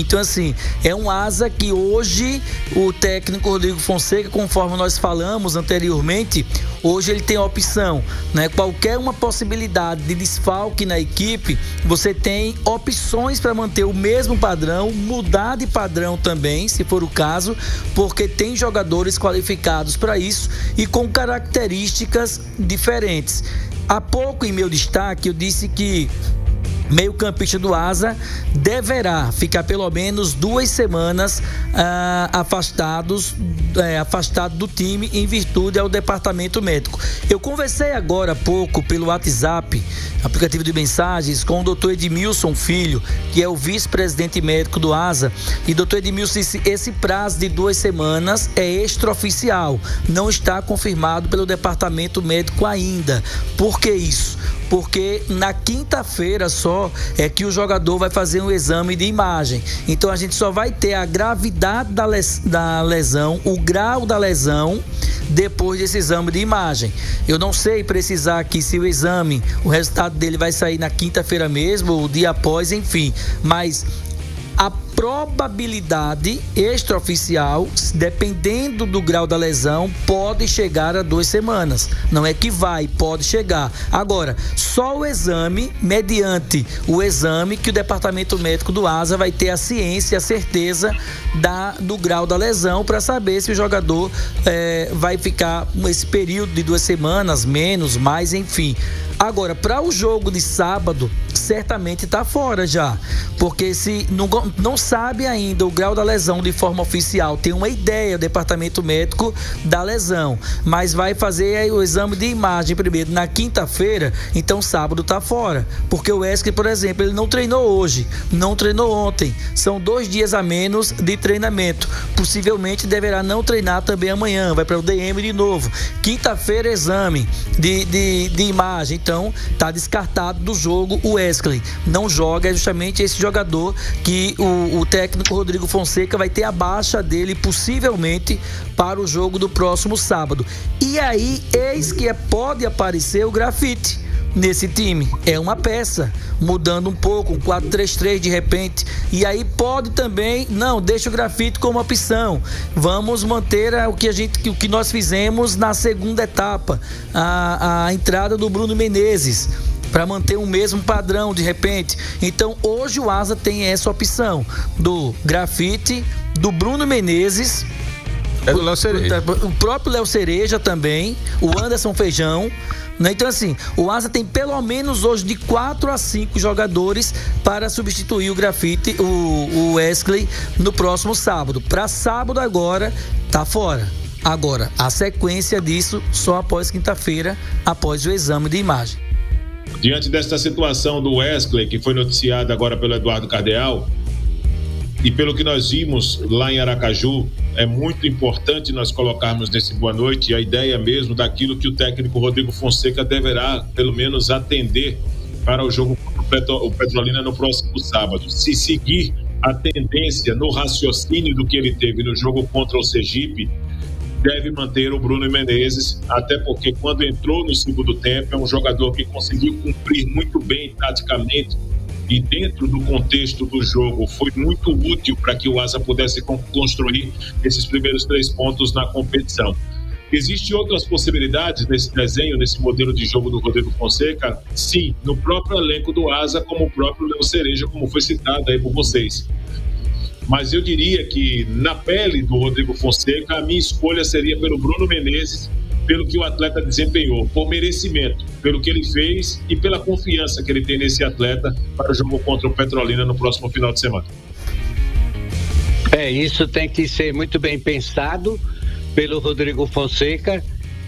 Então, assim, é um asa que hoje o técnico Rodrigo Fonseca, conforme nós falamos anteriormente, hoje ele tem a opção, né? Qualquer uma possibilidade de desfalque na equipe, você tem opções para manter o mesmo padrão, mudar de padrão também, se for o caso, porque tem jogadores qualificados para isso e com características diferentes. Há pouco, em meu destaque, eu disse que meio-campista do Asa deverá ficar pelo menos 2 semanas afastado do time em virtude ao departamento médico. Eu conversei agora há pouco pelo WhatsApp, aplicativo de mensagens, com o doutor Edmilson Filho, que é o vice-presidente médico do Asa, e doutor Edmilson disse: esse prazo de 2 semanas é extraoficial, não está confirmado pelo departamento médico ainda. Por que isso? Porque na quinta-feira só é que o jogador vai fazer um exame de imagem. Então a gente só vai ter a gravidade da lesão, o grau da lesão, depois desse exame de imagem. Eu não sei precisar aqui se o exame, o resultado dele vai sair na quinta-feira mesmo, ou o dia após, enfim. Mas a probabilidade extraoficial, dependendo do grau da lesão, pode chegar a 2 semanas. Não é que vai, pode chegar. Agora, só o exame, mediante o exame, que o departamento médico do Asa vai ter a ciência, a certeza do grau da lesão, para saber se o jogador vai ficar esse período de 2 semanas, menos, mais, enfim. Agora, para o jogo de sábado, certamente está fora já, porque se não sabe ainda o grau da lesão de forma oficial, tem uma ideia o departamento médico da lesão, mas vai fazer o exame de imagem primeiro na quinta-feira, então sábado está fora, porque o Wesley, por exemplo, ele não treinou hoje, não treinou ontem, são 2 dias a menos de treinamento, possivelmente deverá não treinar também amanhã, vai para o DM de novo, quinta-feira exame de imagem. Então, está descartado do jogo o Wesley. Não joga, é justamente esse jogador que o técnico Rodrigo Fonseca vai ter a baixa dele, possivelmente, para o jogo do próximo sábado. E aí, eis que pode aparecer o Grafite nesse time. É uma peça, mudando um pouco, um 4-3-3 de repente. E aí pode também, não, deixa o Grafite como opção. Vamos manter o que nós fizemos na segunda etapa, a entrada do Bruno Menezes, para manter o mesmo padrão de repente. Então hoje o Asa tem essa opção do Grafite, do Bruno Menezes, do Léo Cereja, o próprio Léo Cereja também, o Anderson Feijão, né? Então assim, o Asa tem pelo menos hoje de 4 a 5 jogadores para substituir o Grafite, o Wesley, no próximo sábado. Para sábado agora tá fora. Agora, a sequência disso só após quinta-feira, após o exame de imagem. Diante desta situação do Wesley, que foi noticiada agora pelo Eduardo Cardeal, e pelo que nós vimos lá em Aracaju, é muito importante nós colocarmos nesse boa noite a ideia mesmo daquilo que o técnico Rodrigo Fonseca deverá, pelo menos, atender para o jogo contra o Petrolina no próximo sábado. Se seguir a tendência no raciocínio do que ele teve no jogo contra o Sergipe, deve manter o Bruno Menezes, até porque quando entrou no segundo tempo é um jogador que conseguiu cumprir muito bem taticamente e dentro do contexto do jogo foi muito útil para que o Asa pudesse construir esses primeiros 3 pontos na competição. Existem outras possibilidades nesse desenho, nesse modelo de jogo do Rodrigo Fonseca? Sim, no próprio elenco do Asa, como o próprio Léo Cereja, como foi citado aí por vocês. Mas eu diria que na pele do Rodrigo Fonseca, a minha escolha seria pelo Bruno Menezes, pelo que o atleta desempenhou, por merecimento, pelo que ele fez e pela confiança que ele tem nesse atleta para o jogo contra o Petrolina no próximo final de semana. Isso tem que ser muito bem pensado pelo Rodrigo Fonseca.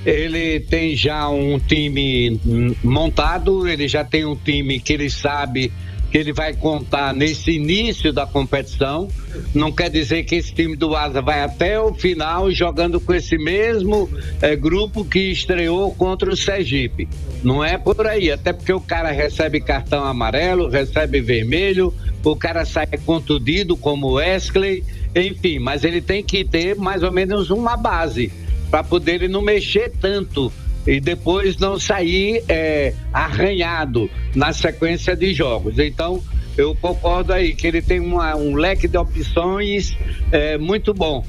Ele tem já um time montado, ele já tem um time que ele sabe que ele vai contar nesse início da competição. Não quer dizer que esse time do Asa vai até o final jogando com esse mesmo grupo que estreou contra o Sergipe. Não é por aí, até porque o cara recebe cartão amarelo, recebe vermelho, o cara sai contundido como o Wesley, enfim, mas ele tem que ter mais ou menos uma base para poder ele não mexer tanto e depois não sair arranhado na sequência de jogos. Então, eu concordo aí que ele tem um leque de opções muito bom,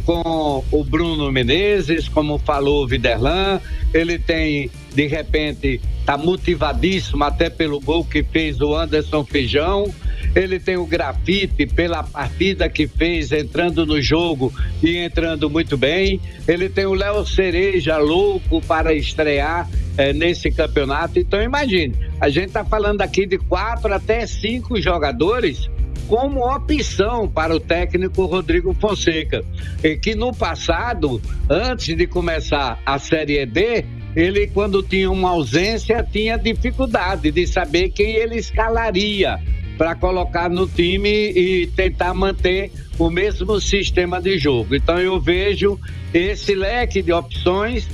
com o Bruno Menezes, como falou o Viderlan. Ele tem, de repente, tá motivadíssimo até pelo gol que fez o Anderson Feijão. Ele tem o Grafite pela partida que fez, entrando no jogo e entrando muito bem. Ele tem o Léo Cereja louco para estrear nesse campeonato. Então imagine, a gente está falando aqui de 4 até 5 jogadores como opção para o técnico Rodrigo Fonseca, e que no passado, antes de começar a Série D, ele, quando tinha uma ausência, tinha dificuldade de saber quem ele escalaria para colocar no time e tentar manter o mesmo sistema de jogo. Então eu vejo esse leque de opções,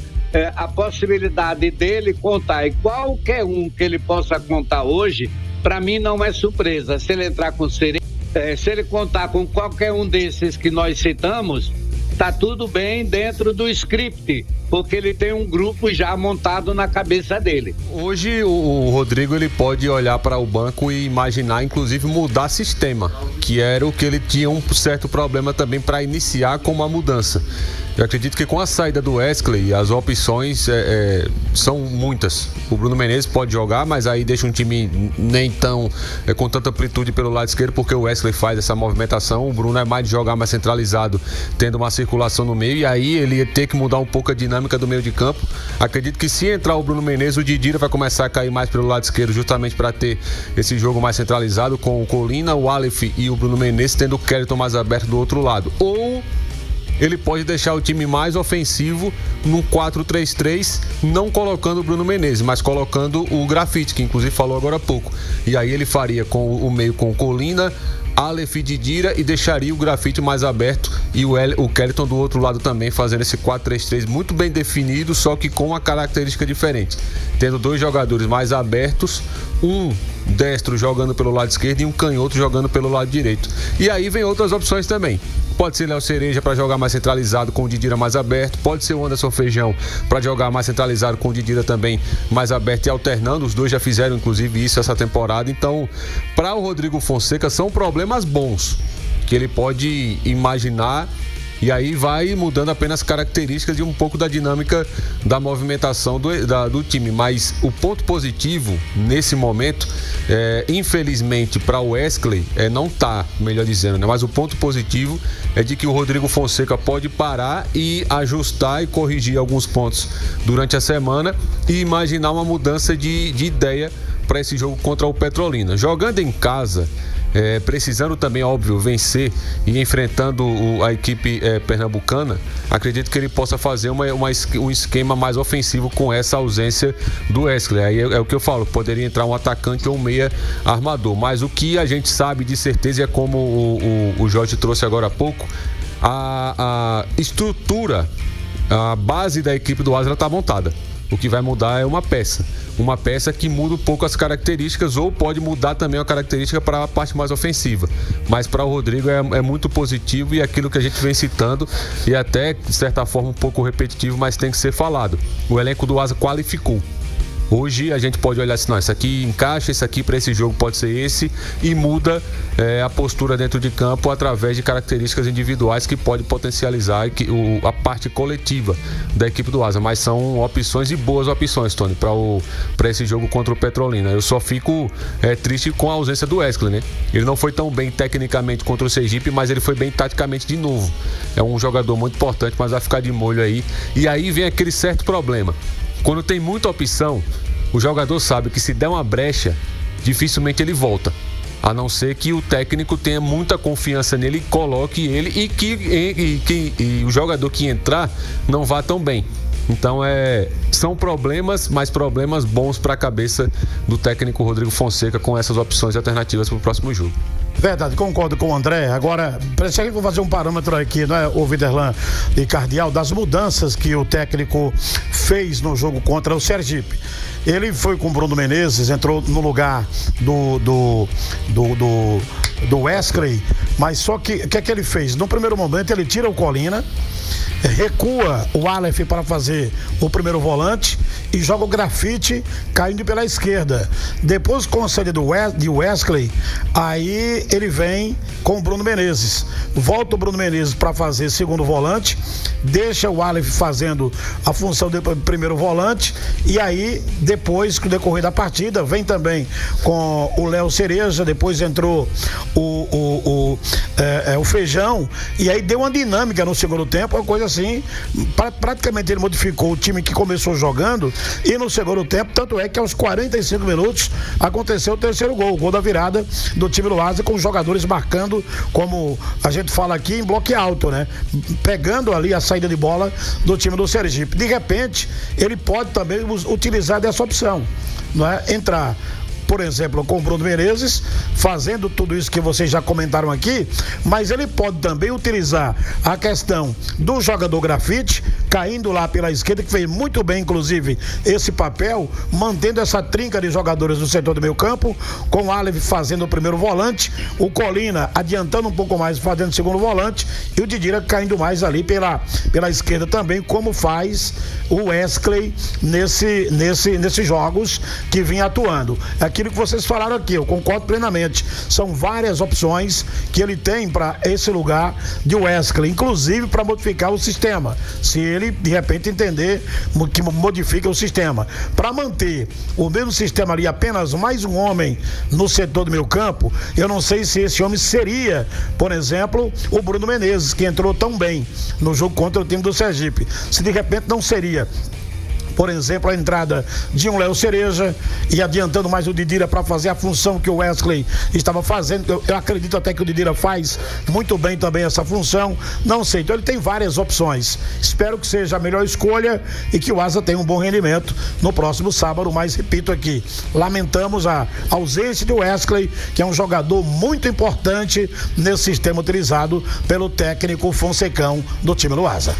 a possibilidade dele contar, e qualquer um que ele possa contar hoje, para mim não é surpresa. Se ele entrar com se ele contar com qualquer um desses que nós citamos, tá tudo bem dentro do script, porque ele tem um grupo já montado na cabeça dele. Hoje o Rodrigo ele pode olhar para o banco e imaginar, inclusive, mudar sistema, que era o que ele tinha um certo problema também para iniciar com uma mudança. Eu acredito que com a saída do Wesley, as opções são muitas. O Bruno Menezes pode jogar, mas aí deixa um time nem tão com tanta amplitude pelo lado esquerdo, porque o Wesley faz essa movimentação. O Bruno é mais de jogar mais centralizado, tendo uma circulação no meio, e aí ele ia ter que mudar um pouco a dinâmica do meio de campo. Acredito que se entrar o Bruno Menezes, o Didira vai começar a cair mais pelo lado esquerdo, justamente para ter esse jogo mais centralizado, com o Colina, o Aleph e o Bruno Menezes, tendo o Kellyton mais aberto do outro lado. Ou ele pode deixar o time mais ofensivo num 4-3-3, não colocando o Bruno Menezes, mas colocando o Grafite, que inclusive falou agora há pouco. E aí ele faria com o meio com Colina, Aleph e Didira, e deixaria o Grafite mais aberto e o Kellyton do outro lado também, fazendo esse 4-3-3 muito bem definido, só que com uma característica diferente, tendo 2 jogadores mais abertos, um destro jogando pelo lado esquerdo e um canhoto jogando pelo lado direito. E aí vem outras opções também. Pode ser Léo Cereja para jogar mais centralizado com o Didira mais aberto. Pode ser o Anderson Feijão para jogar mais centralizado com o Didira também mais aberto e alternando. Os dois já fizeram inclusive isso essa temporada. Então, para o Rodrigo Fonseca são problemas bons que ele pode imaginar. E aí vai mudando apenas características de um pouco da dinâmica da movimentação do time. Mas o ponto positivo nesse momento, infelizmente para o Wesley, não tá, melhor dizendo, né? Mas o ponto positivo é de que o Rodrigo Fonseca pode parar e ajustar e corrigir alguns pontos durante a semana e imaginar uma mudança de ideia para esse jogo contra o Petrolina. Jogando em casa, precisando também, óbvio, vencer e enfrentando a equipe pernambucana, acredito que ele possa fazer um esquema mais ofensivo com essa ausência do Wesley. Aí é o que eu falo, poderia entrar um atacante ou um meia armador, mas o que a gente sabe de certeza é, como o Jorge trouxe agora há pouco, a estrutura, a base da equipe do Asa está montada. O que vai mudar é uma peça que muda um pouco as características, ou pode mudar também a característica para a parte mais ofensiva. Mas para o Rodrigo é muito positivo, e aquilo que a gente vem citando, e até de certa forma um pouco repetitivo, mas tem que ser falado. O elenco do Asa qualificou. Hoje a gente pode olhar assim, não, isso aqui encaixa, isso aqui para esse jogo pode ser esse, e muda a postura dentro de campo através de características individuais que pode potencializar a parte coletiva da equipe do Asa. Mas são opções, e boas opções, Tony, para esse jogo contra o Petrolina. Eu só fico triste com a ausência do Wesley, né? Ele não foi tão bem tecnicamente contra o Sergipe, mas ele foi bem taticamente de novo. É um jogador muito importante, mas vai ficar de molho aí. E aí vem aquele certo problema. Quando tem muita opção, o jogador sabe que se der uma brecha, dificilmente ele volta. A não ser que o técnico tenha muita confiança nele e coloque ele, e o jogador que entrar não vá tão bem. Então são problemas, mas problemas bons para a cabeça do técnico Rodrigo Fonseca, com essas opções alternativas para o próximo jogo. Verdade, concordo com o André. Agora, parece que eu vou fazer um parâmetro aqui, né, o Viderlan e Cardial, das mudanças que o técnico fez no jogo contra o Sergipe. Ele foi com o Bruno Menezes, entrou no lugar do Wesley, mas só que o que é que ele fez? No primeiro momento ele tira o Colina, recua o Aleph para fazer o primeiro volante e joga o Grafite caindo pela esquerda. Depois, com a saída de Wesley, aí ele vem com o Bruno Menezes. Volta o Bruno Menezes para fazer segundo volante, deixa o Aleph fazendo a função de primeiro volante, e aí depois, com o decorrer da partida, vem também com o Léo Cereja, depois entrou o Feijão, e aí deu uma dinâmica no segundo tempo, uma coisa assim, praticamente ele modificou o time que começou jogando, e no segundo tempo, tanto é que aos 45 minutos aconteceu o terceiro gol, o gol da virada do time do Asa, com os jogadores marcando, como a gente fala aqui, em bloco alto, né? Pegando ali a saída de bola do time do Sergipe. De repente, ele pode também utilizar dessa opção, não é? Entrar, por exemplo, com o Bruno Menezes, fazendo tudo isso que vocês já comentaram aqui, mas ele pode também utilizar a questão do jogador Grafite, caindo lá pela esquerda, que fez muito bem, inclusive, esse papel, mantendo essa trinca de jogadores no setor do meio campo, com o Aleph fazendo o primeiro volante, o Colina adiantando um pouco mais, fazendo o segundo volante, e o Didira caindo mais ali pela esquerda também, como faz o Wesley nesses jogos que vinha atuando. Aquilo que vocês falaram aqui, eu concordo plenamente. São várias opções que ele tem para esse lugar de Wesley, inclusive para modificar o sistema, se ele de repente entender que modifica o sistema. Para manter o mesmo sistema ali, apenas mais um homem no setor do meio campo, eu não sei se esse homem seria, por exemplo, o Bruno Menezes, que entrou tão bem no jogo contra o time do Sergipe. Se de repente não seria, por exemplo, a entrada de um Léo Cereja e adiantando mais o Didira para fazer a função que o Wesley estava fazendo. Eu acredito até que o Didira faz muito bem também essa função. Não sei, então ele tem várias opções. Espero que seja a melhor escolha e que o Asa tenha um bom rendimento no próximo sábado, mas repito aqui, lamentamos a ausência de Wesley, que é um jogador muito importante nesse sistema utilizado pelo técnico Fonsecão do time do Asa.